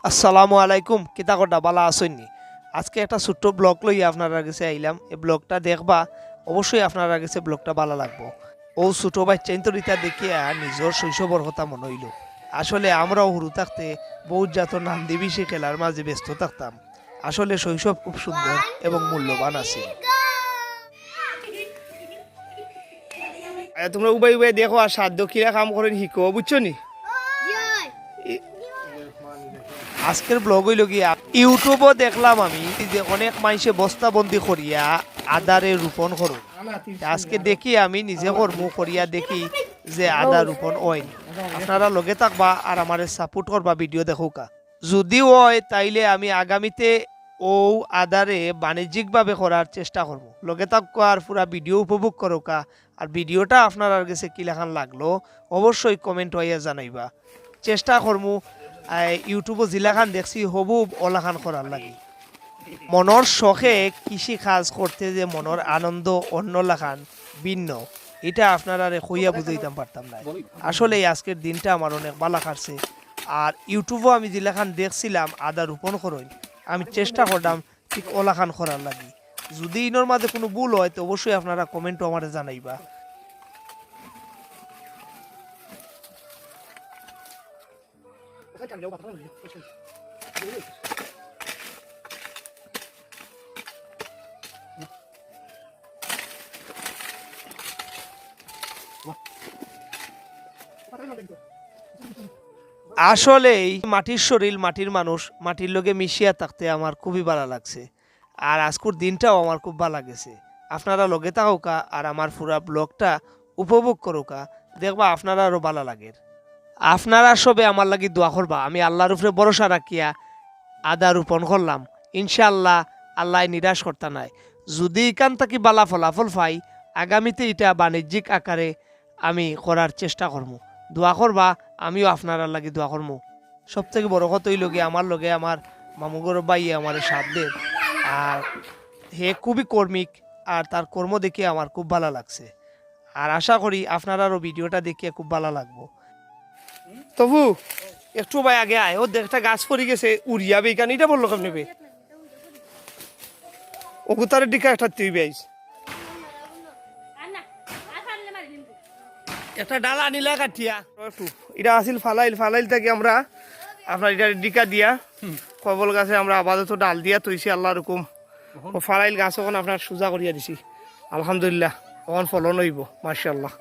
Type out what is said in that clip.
আসসালামু আলাইকুম, কিতা কটা বালা আসেননি। আজকে একটা ছোট্ট ব্লগ লই আপনারা কাছে আইলাম। এই ব্লগটা দেখবা, অবশ্যই আপনারা কাছে ব্লগটা ভালো লাগবো। ও ছোট বাচ্চা ইন্তরিতা দেখিয়া নিজের শৈশবর কথা মনে হইল। আসলে আমরাও হুরু থাকতে বহুত জাতর নাম দিবিষে খেলার মাঝে ব্যস্ত থাকতাম। আসলে শৈশব খুব সুন্দর এবং মূল্যবান আছে। তোমরা উবাই উবাই দেখো আর সাধ্য কিরা কাম করেন শিখো, বুঝছো নি। আজকের ব্লগ হইল গিয়া ইউটিউবও দেখলাম আমি যে অনেক মানুষে বস্তাবন্দি করিয়া আদারে রোপণ করুন। আজকে দেখি আমি নিজে কর্ম করিয়া দেখি যে আদা রোপণ হয়। আপনারা লগে থাকবা আর আমার সাপোর্ট করবা, ভিডিও দেখোকা। যদি হয় তাইলে আমি আগামীতে ও আদারে বাণিজ্যিকভাবে করার চেষ্টা করব। লগে থাকো আর পুরা ভিডিও উপভোগ করোকা। আর ভিডিওটা আপনার কাছে কি লেখান লাগলো অবশ্যই কমেন্ট হইয়া জানাইবা। চেষ্টা করমু ইউটিউবে জিলাখান দেখছি হবুব ওলাখান করার লাগে। মনের শখে কৃষি কাজ করতে যে মনের আনন্দ অন্য লাখান ভিন্ন, এটা আপনারা কইয়া বুঝাইতাম পারতাম না। আসলে আজকের দিনটা আমার অনেক ভালো কাটছে। আর ইউটিউবও আমি জিলাখান দেখছিলাম আদা রোপণ করই, আমি চেষ্টা করলাম ঠিক ওলাখান করার লাগে। যদি ইনোর মাঝে কোনো ভুল হয় তো অবশ্যই আপনারা কমেন্টও আমার জানাইবা। আসলেই মাটির শরীর, মাটির মানুষ, মাটির লগে মিশিয়া থাকতে আমার খুবই ভালো লাগছে। আর আজকের দিনটাও আমার খুব ভালো লাগেছে। আপনারা লগে থাকুকা আর আমার পুরা ব্লগটা উপভোগ করুকা, দেখবা আপনারা আরো ভালো লাগে। আপনারা সবে আমার লাগি দোয়া করবা। আমি আল্লাহর উপরে ভরসা রাখিয়া আদা রোপণ করলাম। ইনশাআল্লাহ আল্লাহ নিরাশ করতে নাই। যদি এখান থেকে বালা ফলাফল পাই, আগামীতে এটা বাণিজ্যিক আকারে আমি করার চেষ্টা করব। দোয়া করবা, আমিও আপনারা লাগি দোয়া করব। সব থেকে বড় কথা হইল গিয়ে আমার লগে আমার মামুগর ভাই আমার সাথদের। আর হে খুবই কর্মিক, আর তার কর্ম দেখে আমার খুব ভালো লাগছে। আর আশা করি আপনারারও ভিডিওটা দেখিয়ে খুব ভালো লাগবো। তবু একটু ভাই আগে আয়, ও একটা গাছ পড়ে গেছে উড়িয়াবে, এখানে এটা বললো কেমন নেবে ওগুতারের দিকে একটা তুই বেশ একটা ডালা আনিলা কাটিয়া একটু এটা আসিল ফালাইল ফালাইল থেকে আমরা আপনার এটা ডিকা দিয়া কবল গাছে আমরা আপাতত ডাল দিয়া তৈছি। আল্লাহ রকম ও ফালাইল গাছ ওখানে আপনার সোজা করিয়া দিছি। আলহামদুলিল্লাহ ওখান ফলন হইব মাশাআল্লাহ।